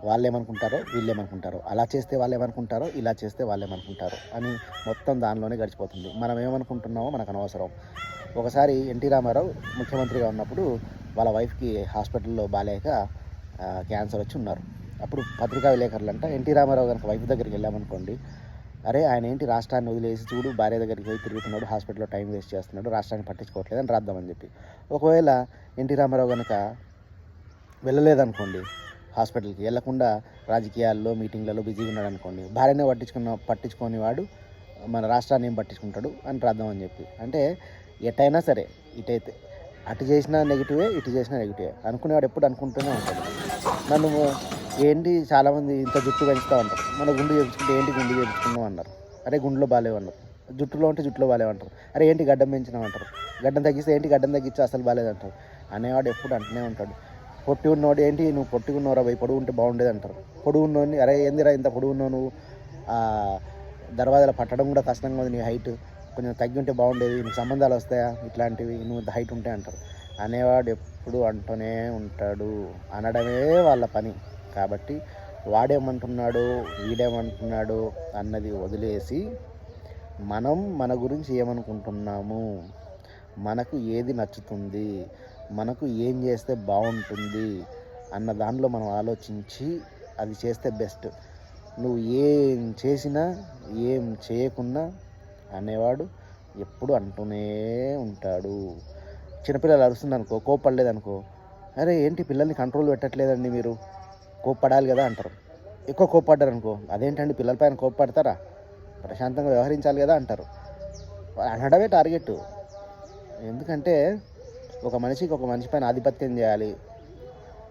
వాళ్ళేమనుకుంటారో వీళ్ళేమనుకుంటారో, అలా చేస్తే వాళ్ళేమనుకుంటారో ఇలా చేస్తే వాళ్ళేమనుకుంటారో అని మొత్తం దానిలోనే గడిచిపోతుంది. మనం ఏమనుకుంటున్నామో మనకు అనవసరం. ఒకసారి ఎన్టీ రామారావు ముఖ్యమంత్రిగా ఉన్నప్పుడు వాళ్ళ వైఫ్కి హాస్పిటల్లో బాగాలేక క్యాన్సర్ వచ్చి ఉన్నారు. అప్పుడు పత్రికా విలేకరులంట ఎన్టీ రామారావు కనుక వైఫ్ దగ్గరికి వెళ్ళామనుకోండి, అరే ఆయన ఏంటి రాష్ట్రాన్ని వదిలేసి చూడు భార్య దగ్గరికి పోయి తిరుగుతున్నాడు, హాస్పిటల్లో టైం వేస్ట్ చేస్తున్నాడు, రాష్ట్రాన్ని పట్టించుకోవట్లేదు అని రాద్దామని చెప్పి. ఒకవేళ ఎన్టీ రామారావు కనుక వెళ్ళలేదనుకోండి, హాస్పిటల్కి వెళ్ళకుండా రాజకీయాల్లో మీటింగ్లలో బిజీగా ఉన్నాడు అనుకోండి, భార్యనే పట్టించుకొని వాడు మన రాష్ట్రాన్ని ఏం పట్టించుకుంటాడు అని రాద్దామని చెప్పి. అంటే ఎటైనా సరే ఇటైతే అటు చేసినా నెగిటివే, ఇటు చేసినా నెగిటివే అనుకునేవాడు ఎప్పుడు అనుకుంటూనే ఉంటాడు. నన్ను ఏంటి చాలామంది ఇంత జుట్టు పెంచుతూ ఉంటారు, మన గుండు చేయించుకుంటే ఏంటి గుండు చేయించుకున్నాం అన్నారు. అరే గుండులో బాగాలేవు అన్నారు. జుట్టులో ఉంటే జుట్టులో బాగాలేవు అంటారు. అరే ఏంటి గడ్డం పెంచినాం అంటారు. గడ్డం తగ్గిస్తే ఏంటి గడ్డం తగ్గించి అసలు బాగాలేదు అంటారు. అనేవాడు ఎప్పుడు అంటూనే ఉంటాడు. పొట్టి ఉన్నవాడు ఏంటి నువ్వు పొట్టి ఉన్నవరా పోయి పొడుగు ఉంటే బాగుండేది అంటారు. పొడుగు ఉన్నోని అరే ఏందిరా ఇంత పొడుగు ఉన్నావు నువ్వు, దర్వాజాలు పట్టడం కూడా కష్టంగా ఉంది, నీ హైట్ కొంచెం తగ్గి ఉంటే బాగుండేది, నీకు సంబంధాలు వస్తాయా ఇట్లాంటివి, నువ్వు ఇంత హైట్ ఉంటే అంటారు. అనేవాడు ఎప్పుడు అంటూనే ఉంటాడు. అనడమే వాళ్ళ పని. కాబట్టి వాడేమంటున్నాడు వీడేమంటున్నాడు అన్నది వదిలేసి మనం మన గురించి ఏమనుకుంటున్నాము, మనకు ఏది నచ్చుతుంది, మనకు ఏం చేస్తే బాగుంటుంది అన్న దానిలో మనం ఆలోచించి అది చేస్తే బెస్ట్. నువ్వు ఏం చేసినా ఏం చేయకున్నా అనేవాడు ఎప్పుడు అంటూనే ఉంటాడు. చిన్నపిల్లలు అరుస్తుందనుకో, కోప్పడలేదనుకో, అరే ఏంటి పిల్లల్ని కంట్రోల్ పెట్టట్లేదండి మీరు, కోప్పడాలి కదా అంటారు. ఎక్కువ కోప్పడ్డారు అనుకో, అదేంటండి పిల్లల పైన కోప్పడతారా, ప్రశాంతంగా వ్యవహరించాలి కదా అంటారు. అనడమే టార్గెట్. ఎందుకంటే ఒక మనిషి పైన ఆధిపత్యం చేయాలి,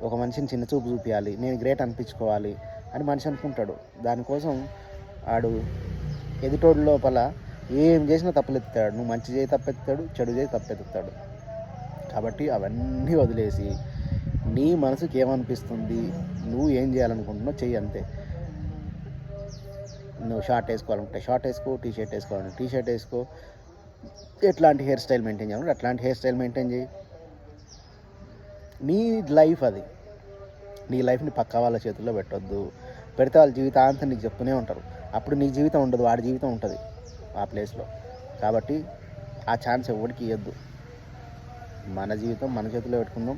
ఒక మనిషిని చిన్న చూపు చూపించాలి, నేను గ్రేట్ అనిపించుకోవాలి అని మనిషి అనుకుంటాడు. దానికోసం ఆడు ఎదుటోడు లోపల ఏం చేసినా తప్పులెత్తుతాడు. నువ్వు మంచి చేయి తప్పెత్తాడు, చెడు చేయి తప్పెత్తుతాడు. కాబట్టి అవన్నీ వదిలేసి నీ మనసుకి ఏమనిపిస్తుంది, నువ్వు ఏం చేయాలనుకుంటున్నావు చెయ్యి అంతే. నువ్వు షార్ట్ వేసుకోవాలంటే షార్ట్ వేసుకో, టీ షర్ట్ వేసుకోవాలంటే టీ షర్ట్ వేసుకో, ఎట్లాంటి హెయిర్ స్టైల్ మెయింటైన్ చేయాలంటే అట్లాంటి హెయిర్ స్టైల్ మెయింటైన్ చేయి. నీ లైఫ్ అది. నీ లైఫ్ని పక్క వాళ్ళ చేతుల్లో పెట్టొద్దు. పెడితే వాళ్ళ జీవితాంతం నీకు చెప్తూనే ఉంటారు. అప్పుడు నీ జీవితం ఉండదు, వాడి జీవితం ఉంటుంది ఆ ప్లేస్లో. కాబట్టి ఆ ఛాన్స్ ఎవరికి ఇవ్వద్దు. మన జీవితం మన చేతిలో పెట్టుకుందాం,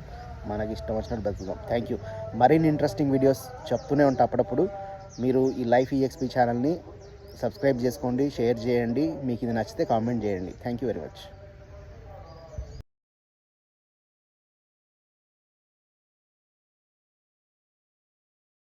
మనకి ఇష్టం వచ్చినట్టు బతుకుదాం. Thank you. మరిన్ని ఇంట్రెస్టింగ్ వీడియోస్ చెప్తూనే ఉంటా అప్పుడప్పుడు. మీరు ఈ లైఫ్ ఈఎక్స్పీ ఛానల్ని సబ్స్క్రైబ్ చేసుకోండి, షేర్ చేయండి. మీకు ఇది నచ్చితే కామెంట్ చేయండి. Thank you very much.